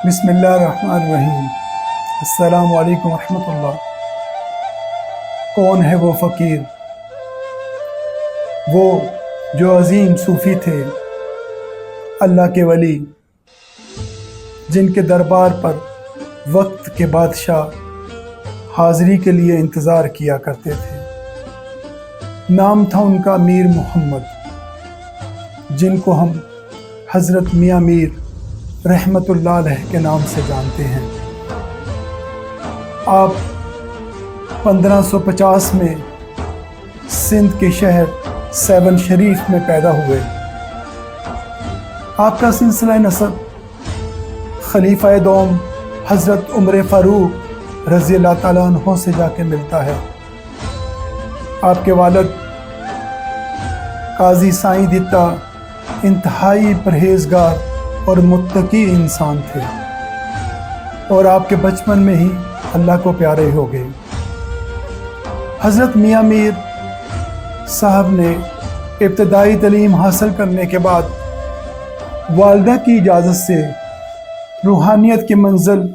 بسم اللہ الرحمن الرحیم۔ السلام علیکم ورحمۃ اللہ۔ کون ہے وہ فقیر، وہ جو عظیم صوفی تھے، اللہ کے ولی، جن کے دربار پر وقت کے بادشاہ حاضری کے لیے انتظار کیا کرتے تھے۔ نام تھا ان کا میر محمد، جن کو ہم حضرت میاں میر رحمت اللہ علیہ کے نام سے جانتے ہیں۔ آپ 1550 میں سندھ کے شہر سیون شریف میں پیدا ہوئے۔ آپ کا سلسلہ نسب خلیفہ دوم حضرت عمر فاروق رضی اللہ تعالیٰ عنہ سے جا کے ملتا ہے۔ آپ کے والد قاضی سائیں دتا انتہائی پرہیزگار اور متقی انسان تھے، اور آپ کے بچپن میں ہی اللہ کو پیارے ہو گئے۔ حضرت میاں میر صاحب نے ابتدائی تعلیم حاصل کرنے کے بعد والدہ کی اجازت سے روحانیت کی منزل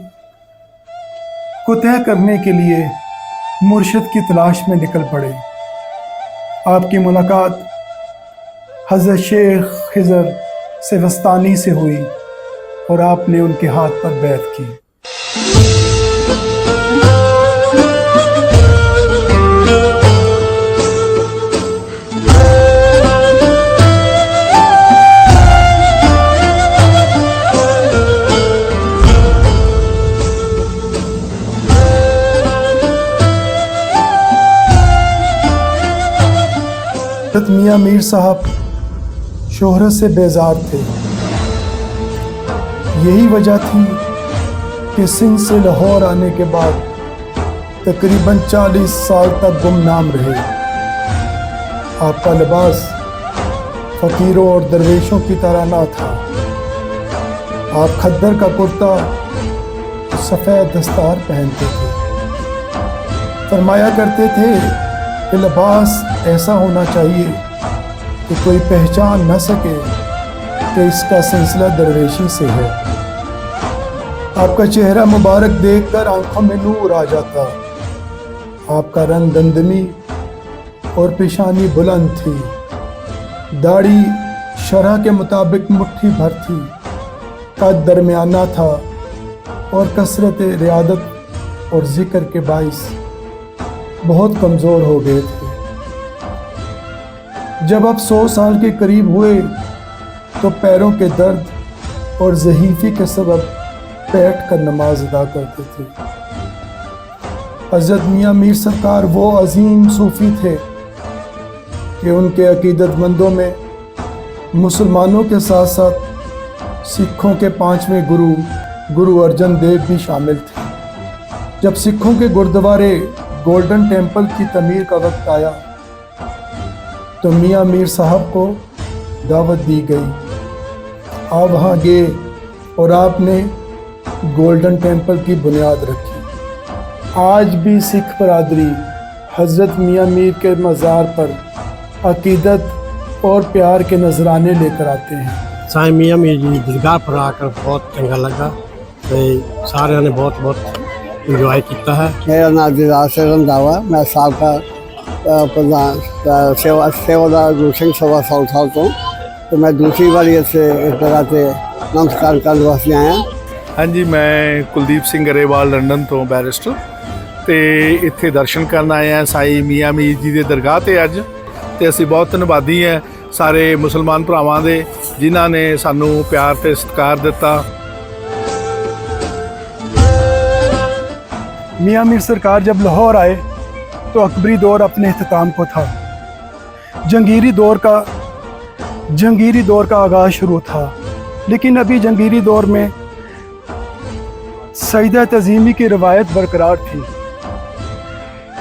کو طے کرنے کے لیے مرشد کی تلاش میں نکل پڑے۔ آپ کی ملاقات حضرت شیخ خضر سیوستانی سے ہوئی اور آپ نے ان کے ہاتھ پر بیعت کی۔ حضرت میاں میر صاحب شہرت سے بیزار تھے۔ یہی وجہ تھی کہ سندھ سے لاہور آنے کے بعد تقریباً 40 سال تک گمنام رہے۔ آپ کا لباس فقیروں اور درویشوں کی طرح نہ تھا۔ آپ کھدر کا کرتا اور سفید دستار پہنتے تھے۔ فرمایا کرتے تھے کہ لباس ایسا ہونا چاہیے کہ کوئی پہچان نہ سکے کہ اس کا سلسلہ درویشی سے ہے۔ آپ کا چہرہ مبارک دیکھ کر آنکھوں میں نور آ جاتا۔ آپ کا رنگ دندمی اور پیشانی بلند تھی۔ داڑھی شرح کے مطابق مٹھی بھر تھی۔ قد درمیانہ تھا اور کثرت ریاضت اور ذکر کے باعث بہت کمزور ہو گئے تھے۔ جب آپ 100 سال کے قریب ہوئے تو پیروں کے درد اور ضعیفی کے سبب بیٹھ کر نماز ادا کرتے تھے۔ حضرت میاں میر سرکار وہ عظیم صوفی تھے کہ ان کے عقیدت مندوں میں مسلمانوں کے ساتھ ساتھ سکھوں کے 5ویں گرو ارجن دیو بھی شامل تھے۔ جب سکھوں کے گردوارے گولڈن ٹیمپل کی تعمیر کا وقت آیا تو میاں میر صاحب کو دعوت دی گئی۔ آپ وہاں گئے اور آپ نے گولڈن ٹیمپل کی بنیاد رکھی۔ آج بھی سکھ برادری حضرت میاں میر کے مزار پر عقیدت اور پیار کے نذرانے لے کر آتے ہیں۔ سائیں میاں میر جی درگاہ پر آ کر بہت چنگا لگا، سارے نے بہت انجوائے کیتا ہے۔ میرا نام دلاسر رنداوا، میں سابقہ پردھان سیوادار گرو سنگھ سبھا ساؤتھال تو میں دوسری باری سے اس جگہ سے نمسکار کرنے واسطے آیا۔ ہاں جی، میں کلدیپ سنگھ گریوال لنڈن تو بیرسٹر تے ਇੱਥੇ ਦਰਸ਼ਨ ਕਰਨ ਆਏ ਹਾਂ ਸਾਈ ਮੀਆਂ ਮੀਰ ਜੀ ਦੇ ਦਰਗਾਹ ਤੇ ਅੱਜ। ਤੇ ਅਸੀਂ ਬਹੁਤ ਧੰਨਵਾਦੀ ਹਾਂ ਸਾਰੇ ਮੁਸਲਮਾਨ ਭਰਾਵਾਂ ਦੇ ਜਿਨ੍ਹਾਂ ਨੇ ਸਾਨੂੰ ਪਿਆਰ ਤੇ ਸਤਿਕਾਰ ਦਿੱਤਾ। میاں میر سرکار جب لاہور آئے تو اکبری دور اپنے اختتام کو تھا۔ جہانگیری دور کا آغاز شروع تھا، لیکن ابھی جہانگیری دور میں سجدہ تعظیمی کی روایت برقرار تھی۔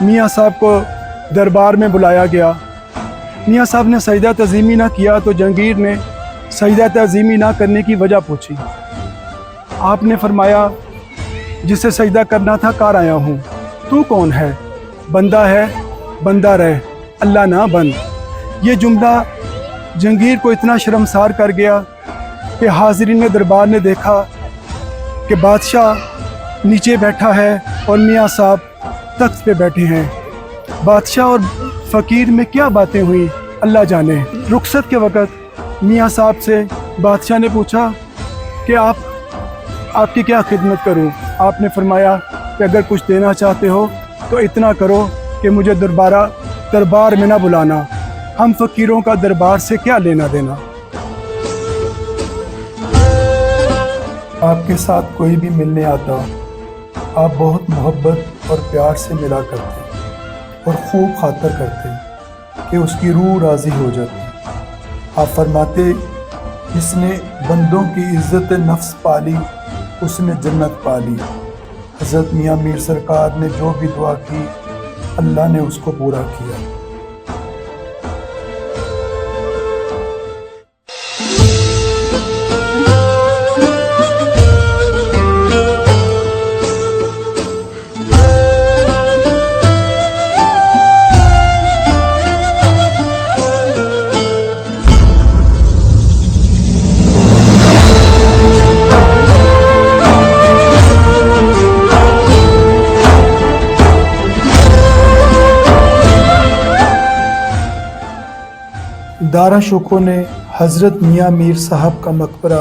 میاں صاحب کو دربار میں بلایا گیا۔ میاں صاحب نے سجدہ تعظیمی نہ کیا تو جہانگیر نے سجدہ تعظیمی نہ کرنے کی وجہ پوچھی۔ آپ نے فرمایا، جسے سجدہ کرنا تھا کر آیا ہوں، تو کون ہے؟ بندہ ہے، بندہ رہ، اللہ نہ بن۔ یہ جملہ جہانگیر کو اتنا شرمسار کر گیا کہ حاضرین دربار نے دیکھا کہ بادشاہ نیچے بیٹھا ہے اور میاں صاحب تخت پہ بیٹھے ہیں. بادشاہ اور فقیر میں کیا باتیں ہوئیں اللہ جانے. رخصت کے وقت میاں صاحب سے بادشاہ نے پوچھا کہ آپ کی کیا خدمت کروں. آپ نے فرمایا کہ اگر کچھ دینا چاہتے ہو تو اتنا کرو کہ مجھے دربار میں نہ بلانا. ہم فقیروں کا دربار سے کیا لینا دینا. آپ کے ساتھ کوئی بھی ملنے آتا آپ بہت محبت اور پیار سے ملا کرتے اور خوب خاطر کرتے کہ اس کی روح راضی ہو جاتی. آپ فرماتے جس نے بندوں کی عزت نفس پالی اس نے جنت پالی. حضرت میاں میر سرکار نے جو بھی دعا کی اللہ نے اس کو پورا کیا. دارا شوکو نے حضرت میاں میر صاحب کا مقبرہ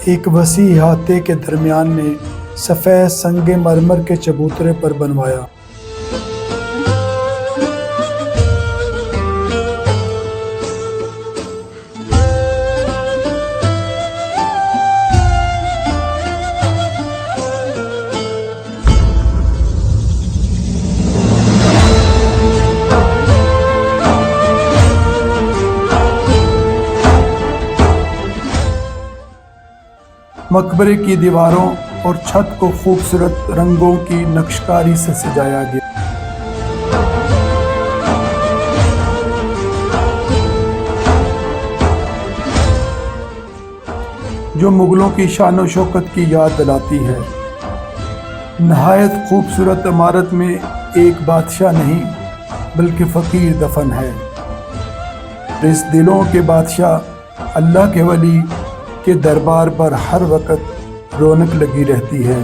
ایک وسیع احاطے کے درمیان میں سفید سنگ مرمر کے چبوترے پر بنوایا. مقبرے کی دیواروں اور چھت کو خوبصورت رنگوں کی نقشکاری سے سجایا گیا. جو مغلوں کی شان و شوکت کی یاد دلاتی ہے. نہایت خوبصورت عمارت میں ایک بادشاہ نہیں بلکہ فقیر دفن ہے. اس دلوں کے بادشاہ اللہ کے ولی کے دربار پر ہر وقت رونق لگی رہتی ہے.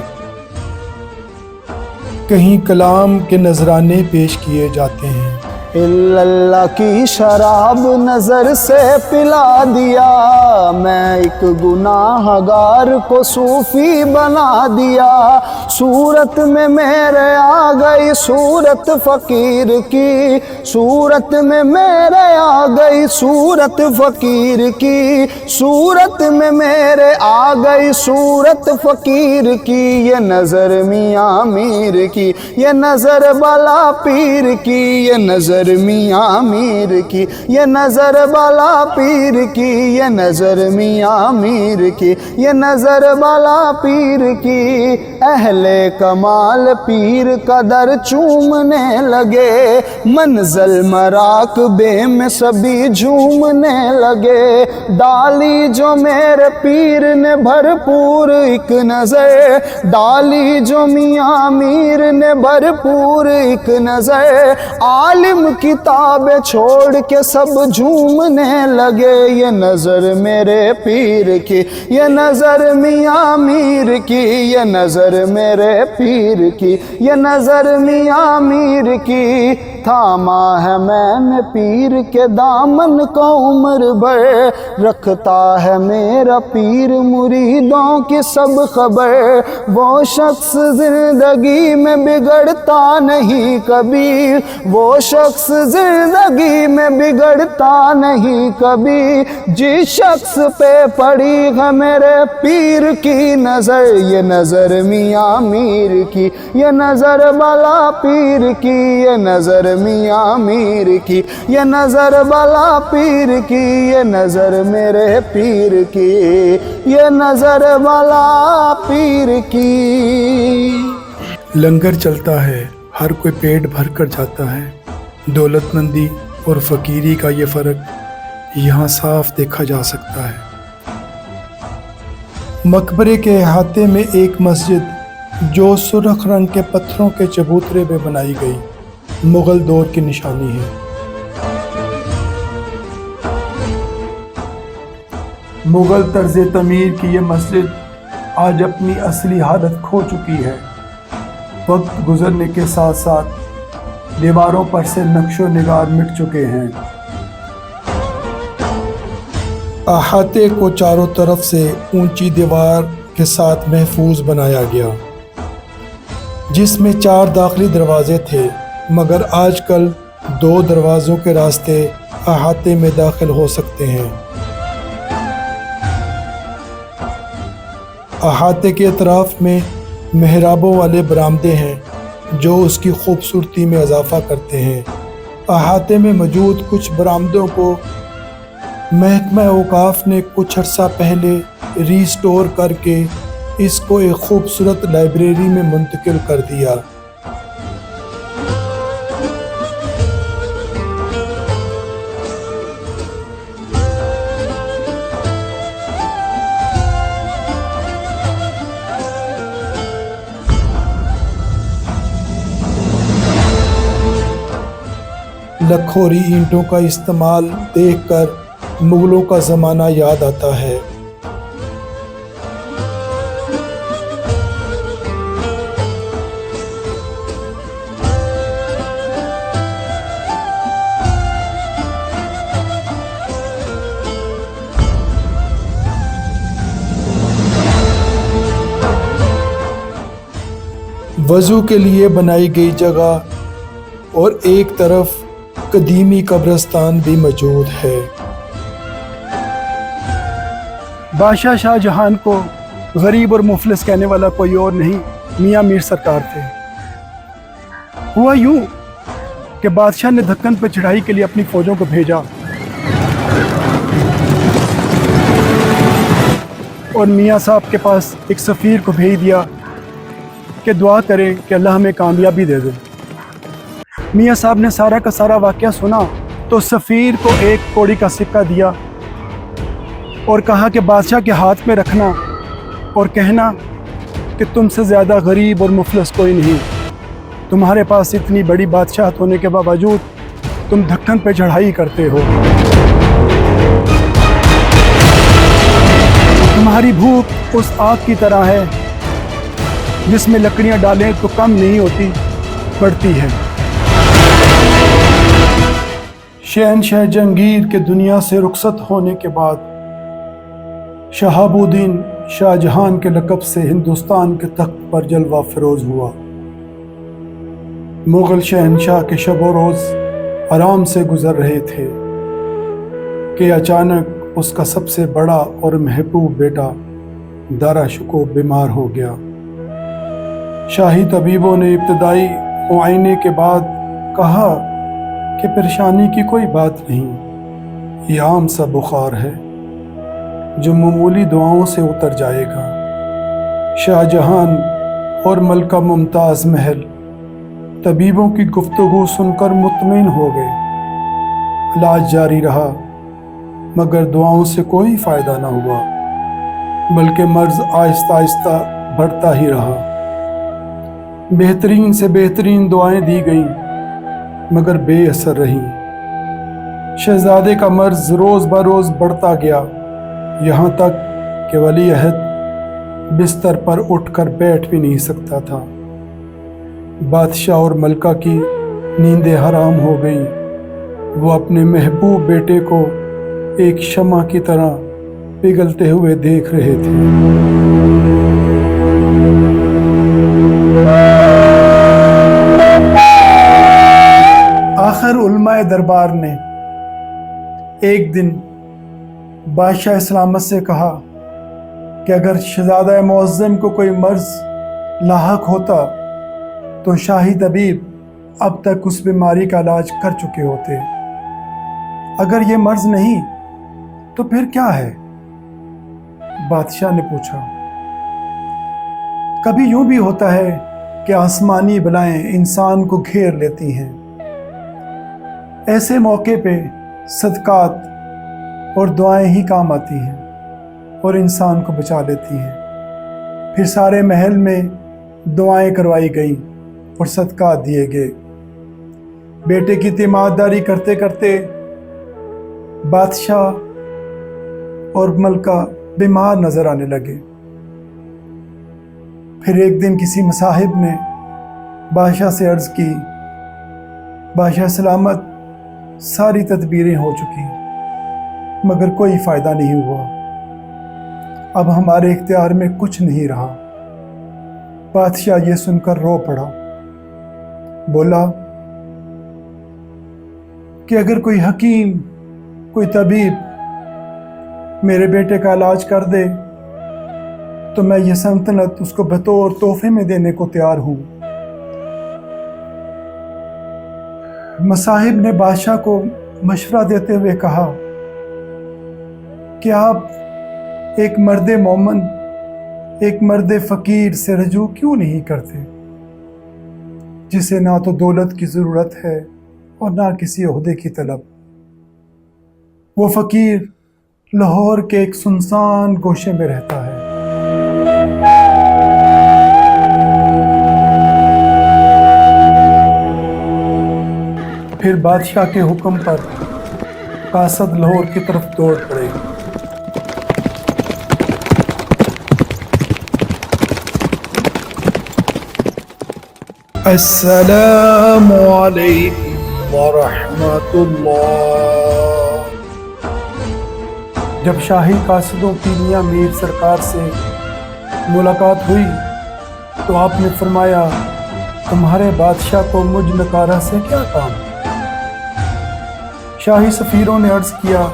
کہیں کلام کے نذرانے پیش کیے جاتے ہیں. اللہ کی شراب نظر سے پلا دیا میں ایک گناہ گار کو صوفی بنا دیا. صورت میں میرے آ گئی صورت فقیر کی صورت میں میرے آ گئی صورت فقیر کی صورت میں میرے آ گئی صورت فقیر کی. یہ نظر میاں میر کی یہ نظر بالا پیر کی یہ نظر میاں میر کی یہ نظر بالا پیر کی یہ نظر میاں میر کی یہ نظر بالا پیر کی. اہل کمال پیر کا در چومنے لگے منزل مراقبے میں سبھی جھومنے لگے. ڈالی جو میرے پیر نے بھرپور ایک نظر ڈالی جو میاں میر نے بھرپور ایک نظر. عالم کتابیں چھوڑ کے سب جھومنے لگے. یہ نظر میرے پیر کی یہ نظر میاں میر کی یہ نظر میرے پیر کی یہ نظر میاں میر کی. تھاما ہے میں نے پیر کے دامن کو عمر بھر رکھتا ہے میرا پیر مریدوں کی سب خبر. وہ شخص زندگی میں بگڑتا نہیں کبھی وہ شخص زندگی میں بگڑتا نہیں کبھی. جس شخص پہ پڑی ہے میرے پیر کی نظر یہ نظر میاں میر کی یہ نظر بالا پیر کی یہ نظر میاں میر کی یہ نظر بالا پیر کی یہ نظر میرے پیر کی یہ نظر بالا پیر کی. لنگر چلتا ہے ہر کوئی پیٹ بھر کر جاتا ہے. دولت مندی اور فقیری کا یہ فرق یہاں صاف دیکھا جا سکتا ہے. مقبرے کے احاطے میں ایک مسجد جو سرخ رنگ کے پتھروں کے چبوترے پہ بنائی گئی مغل دور کی نشانی ہے. مغل طرز تعمیر کی یہ مسجد آج اپنی اصلی حالت کھو چکی ہے۔ وقت گزرنے کے ساتھ ساتھ دیواروں پر سے نقش و نگار مٹ چکے ہیں۔ احاطے کو چاروں طرف سے اونچی دیوار کے ساتھ محفوظ بنایا گیا، جس میں 4 داخلی دروازے تھے، مگر آج کل 2 دروازوں کے راستے احاطے میں داخل ہو سکتے ہیں۔ احاطے کے اطراف میں محرابوں والے برآمدے ہیں جو اس کی خوبصورتی میں اضافہ کرتے ہیں۔ احاطے میں موجود کچھ برآمدوں کو محکمہ اوقاف نے کچھ عرصہ پہلے ریسٹور کر کے اس کو ایک خوبصورت لائبریری میں منتقل کر دیا۔ لکھوری اینٹوں کا استعمال دیکھ کر مغلوں کا زمانہ یاد آتا ہے۔ وضو کے لیے بنائی گئی جگہ اور ایک طرف قدیمی قبرستان بھی موجود ہے۔ بادشاہ شاہ جہان کو غریب اور مفلس کہنے والا کوئی اور نہیں، میاں میر سرکار تھے۔ ہوا یوں کہ بادشاہ نے دکن پر چڑھائی کے لیے اپنی فوجوں کو بھیجا اور میاں صاحب کے پاس ایک سفیر کو بھیج دیا کہ دعا کریں کہ اللہ ہمیں کامیابی دے دے۔ میاں صاحب نے سارا کا سارا واقعہ سنا تو سفیر کو ایک کوڑی کا سکہ دیا اور کہا کہ بادشاہ کے ہاتھ میں رکھنا اور کہنا کہ تم سے زیادہ غریب اور مفلس کوئی نہیں، تمہارے پاس اتنی بڑی بادشاہت ہونے کے باوجود تم دھکن پہ چڑھائی کرتے ہو، تمہاری بھوک اس آگ کی طرح ہے جس میں لکڑیاں ڈالیں تو کم نہیں ہوتی، بڑھتی ہے۔ شہنشاہ جہانگیر کے دنیا سے رخصت ہونے کے بعد شہاب الدین شاہ جہان کے لقب سے ہندوستان کے تخت پر جلوہ فروز ہوا۔ مغل شہنشاہ کے شب و روز آرام سے گزر رہے تھے کہ اچانک اس کا سب سے بڑا اور محبوب بیٹا دارا شکوہ بیمار ہو گیا۔ شاہی طبیبوں نے ابتدائی معائنے کے بعد کہا کہ پریشانی کی کوئی بات نہیں، یہ عام سا بخار ہے جو معمولی دعاؤں سے اتر جائے گا۔ شاہ جہان اور ملکہ ممتاز محل طبیبوں کی گفتگو سن کر مطمئن ہو گئے۔ علاج جاری رہا مگر دعاؤں سے کوئی فائدہ نہ ہوا، بلکہ مرض آہستہ آہستہ بڑھتا ہی رہا۔ بہترین سے بہترین دعائیں دی گئیں مگر بے اثر رہیں۔ شہزادے کا مرض روز بروز بڑھتا گیا، یہاں تک کہ ولی عہد بستر پر اٹھ کر بیٹھ بھی نہیں سکتا تھا۔ بادشاہ اور ملکہ کی نیندیں حرام ہو گئیں، وہ اپنے محبوب بیٹے کو ایک شمع کی طرح پگھلتے ہوئے دیکھ رہے تھے۔ آخر علماء دربار نے ایک دن بادشاہ سلامت سے کہا کہ اگر شہزادہ معظم کو کوئی مرض لاحق ہوتا تو شاہی طبیب اب تک اس بیماری کا علاج کر چکے ہوتے، اگر یہ مرض نہیں تو پھر کیا ہے؟ بادشاہ نے پوچھا۔ کبھی یوں بھی ہوتا ہے کہ آسمانی بلائیں انسان کو گھیر لیتی ہیں، ایسے موقع پہ صدقات اور دعائیں ہی کام آتی ہیں اور انسان کو بچا لیتی ہیں۔ پھر سارے محل میں دعائیں کروائی گئیں اور صدقات دیے گئے۔ بیٹے کی تیمارداری کرتے کرتے بادشاہ اور ملکہ بیمار نظر آنے لگے۔ پھر ایک دن کسی مصاحب نے بادشاہ سے عرض کی، بادشاہ سلامت، ساری تدبیریں ہو چکی مگر کوئی فائدہ نہیں ہوا، اب ہمارے اختیار میں کچھ نہیں رہا۔ بادشاہ یہ سن کر رو پڑا، بولا کہ اگر کوئی حکیم، کوئی طبیب میرے بیٹے کا علاج کر دے تو میں یہ سلطنت اس کو بطور تحفے میں دینے کو تیار ہوں۔ مصاحب نے بادشاہ کو مشورہ دیتے ہوئے کہا کہ آپ ایک مرد مومن، ایک مرد فقیر سے رجوع کیوں نہیں کرتے، جسے نہ تو دولت کی ضرورت ہے اور نہ کسی عہدے کی طلب۔ وہ فقیر لاہور کے ایک سنسان گوشے میں رہتا ہے۔ پھر بادشاہ کے حکم پر قاصد لاہور کی طرف دوڑ پڑے۔ السلام علیکم ورحمۃ اللہ۔ جب شاہی قاصدوں کی میاں میر سرکار سے ملاقات ہوئی تو آپ نے فرمایا، تمہارے بادشاہ کو مجھ نکارہ سے کیا کام؟ شاہی سفیروں نے عرض کیا،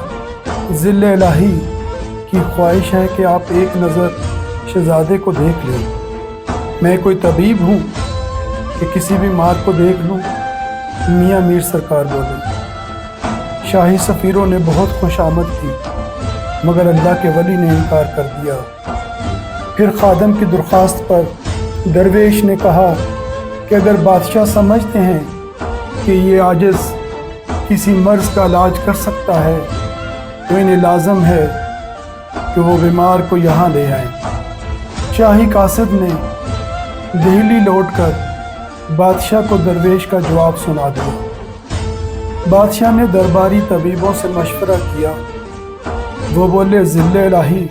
ذل الہی کی خواہش ہے کہ آپ ایک نظر شہزادے کو دیکھ لیں۔ میں کوئی طبیب ہوں کہ کسی بیمار کو دیکھ لوں؟ میاں میر سرکار بولے۔ شاہی سفیروں نے بہت خوش آمد کی مگر اللہ کے ولی نے انکار کر دیا۔ پھر خادم کی درخواست پر درویش نے کہا کہ اگر بادشاہ سمجھتے ہیں کہ یہ عاجز کسی مرض کا علاج کر سکتا ہے تو انہیں لازم ہے کہ وہ بیمار کو یہاں لے آئیں۔ شاہی قاصد نے دہلی لوٹ کر بادشاہ کو درویش کا جواب سنا دیا۔ بادشاہ نے درباری طبیبوں سے مشورہ کیا۔ وہ بولے، ذل الہی،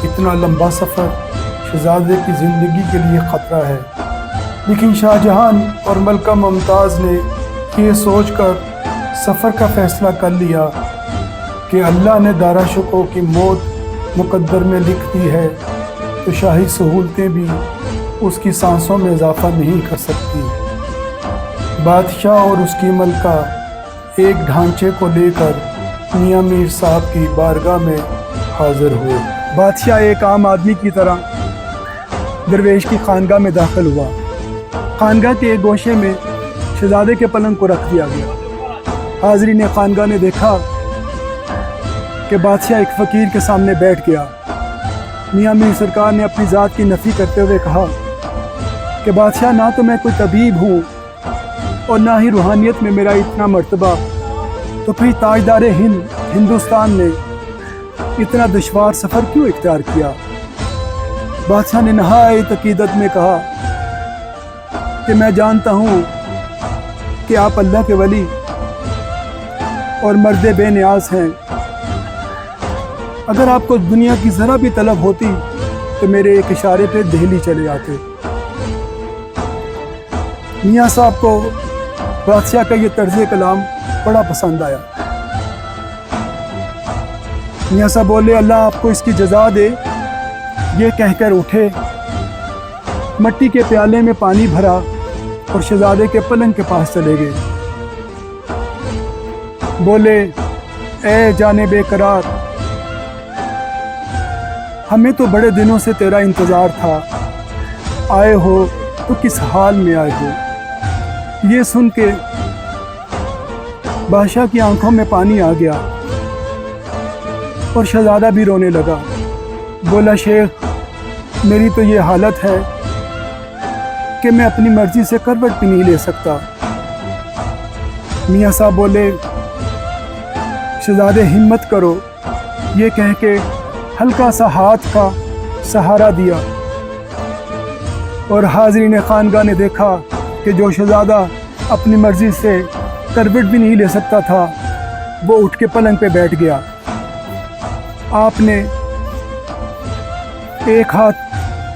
اتنا لمبا سفر شہزادے کی زندگی کے لیے خطرہ ہے۔ لیکن شاہ جہان اور ملکہ ممتاز نے یہ سوچ کر سفر کا فیصلہ کر لیا کہ اللہ نے دارا شکوہ کی موت مقدر میں لکھ دی ہے تو شاہی سہولتیں بھی اس کی سانسوں میں اضافہ نہیں کر سکتی۔ بادشاہ اور اس کی ملکہ ایک ڈھانچے کو لے کر میاں میر صاحب کی بارگاہ میں حاضر ہوئے۔ بادشاہ ایک عام آدمی کی طرح درویش کی خانگاہ میں داخل ہوا۔ خانگاہ کے ایک گوشے میں شہزادے کے پلنگ کو رکھ دیا گیا۔ حاضرین خانگاہ نے دیکھا کہ بادشاہ ایک فقیر کے سامنے بیٹھ گیا۔ میاں میر سرکار نے اپنی ذات کی نفی کرتے ہوئے کہا کہ بادشاہ، نہ تو میں کوئی طبیب ہوں اور نہ ہی روحانیت میں میرا اتنا مرتبہ، تو پھر تاجدار ہندوستان نے اتنا دشوار سفر کیوں اختیار کیا؟ بادشاہ نے نہایت عقیدت میں کہا کہ میں جانتا ہوں کہ آپ اللہ کے ولی اور مرد بے نیاز ہیں۔ اگر آپ کو دنیا کی ذرا بھی طلب ہوتی تو میرے ایک اشارے پہ دہلی چلے آتے۔ میاں صاحب کو بادشاہ کا یہ طرز کلام بڑا پسند آیا۔ میاں صاحب بولے، اللہ آپ کو اس کی جزا دے۔ یہ کہہ کر اٹھے، مٹی کے پیالے میں پانی بھرا اور شہزادے کے پلنگ کے پاس چلے گئے۔ بولے، اے جان بے قرار، ہمیں تو بڑے دنوں سے تیرا انتظار تھا، آئے ہو تو کس حال میں آئے ہو؟ یہ سن کے بادشاہ کی آنکھوں میں پانی آ گیا اور شہزادہ بھی رونے لگا۔ بولا، شیخ، میری تو یہ حالت ہے کہ میں اپنی مرضی سے کروٹ بھی نہیں لے سکتا۔ میاں صاحب بولے، شہزادے ہمت کرو۔ یہ کہہ کے ہلکا سا ہاتھ کا سہارا دیا اور حاضرین خانگاہ نے دیکھا کہ جو شہزادہ اپنی مرضی سے کروٹ بھی نہیں لے سکتا تھا وہ اٹھ کے پلنگ پہ بیٹھ گیا۔ آپ نے ایک ہاتھ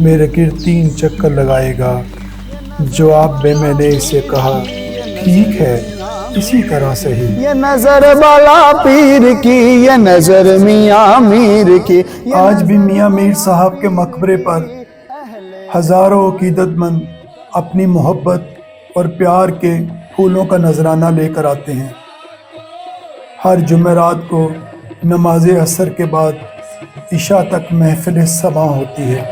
میرے گرد 3 چکر لگائے گا۔ جواب میں نے اسے کہا ٹھیک ہے اسی طرح سے ہی۔ یہ نظر بالا پیر کی، یہ نظر میاں میر کی۔ آج بھی میاں میر صاحب کے مقبرے پر ہزاروں عقیدت مند اپنی محبت اور پیار کے پھولوں کا نذرانہ لے کر آتے ہیں۔ ہر جمعرات کو نماز عصر کے بعد عشاء تک محفل سماع ہوتی ہے۔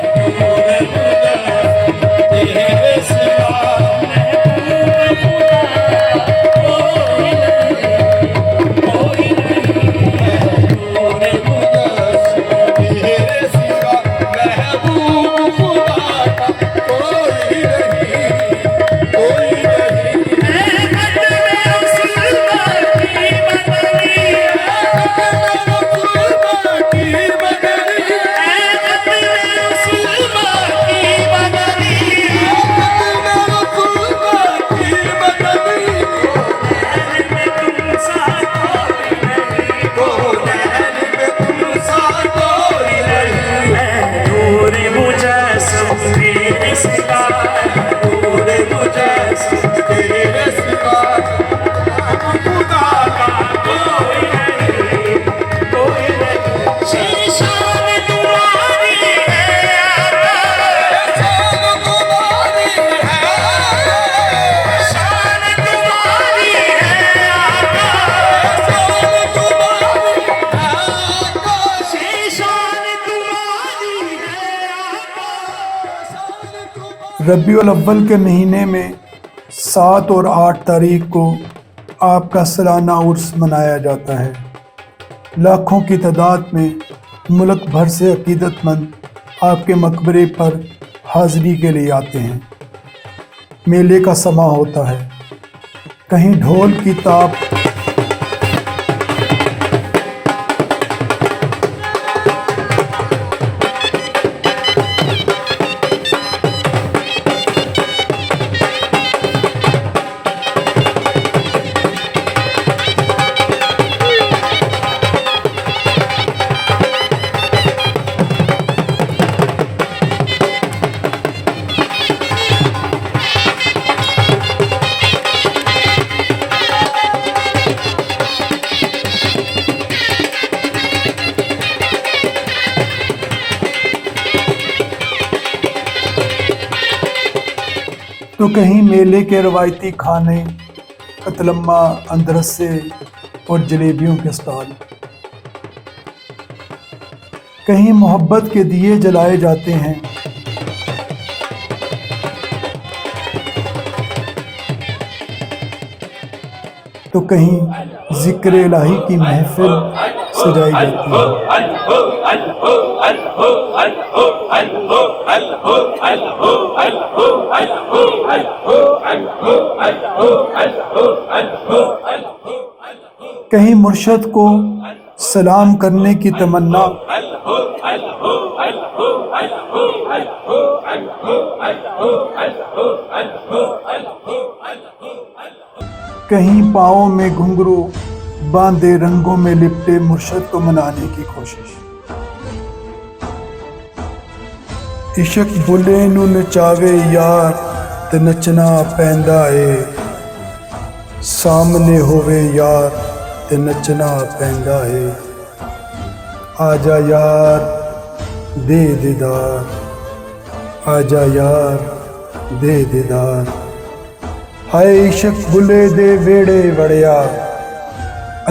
ربیع الاول کے مہینے میں 7 اور 8 تاریخ کو آپ کا سالانہ عرس منایا جاتا ہے۔ لاکھوں کی تعداد میں ملک بھر سے عقیدت مند آپ کے مقبرے پر حاضری کے لیے آتے ہیں۔ میلے کا سماع ہوتا ہے، کہیں ڈھول کی تاپ تو کہیں میلے کے روایتی کھانے، قتلمہ، اندرسے اور جلیبیوں کے اسٹال، کہیں محبت کے دیے جلائے جاتے ہیں، تو کہیں ذکر الہی کی محفل سجائی جاتی ہے۔ کہیں مرشد کو سلام کرنے کی تمنا، کہیں پاؤں میں گھنگرو باندھے رنگوں میں لپٹے مرشد کو منانے کی کوشش۔ عشق بلے نو نچاوے یار تے نچنا پیندا اے، سامنے ہووے یار تے نچنا پیندا اے، آجا یار دے دیدار، آجا یار دے دیدار، ہائے عشق بلے دے ویڑے وڑیا،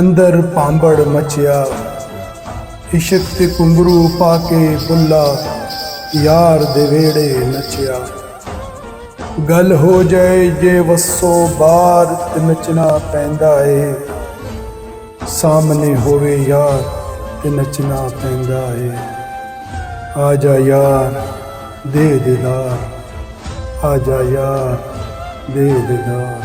اندر پامبڑ مچیا، عشق تے کنگرو پا کے بلا یار دے ویڑے نچیا، گل ہو جائے یہ وسو بار تے نچنا پیندا اے، سامنے ہووے یار تے نچنا پیندا اے، آجا یار دے دیدار، آجا یار دے دیدار۔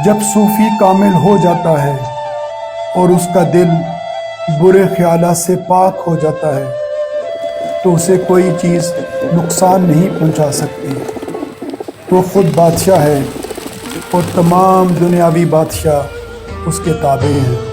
جب صوفی کامل ہو جاتا ہے اور اس کا دل برے خیالات سے پاک ہو جاتا ہے تو اسے کوئی چیز نقصان نہیں پہنچا سکتی۔ وہ خود بادشاہ ہے اور تمام دنیاوی بادشاہ اس کے تابع ہیں۔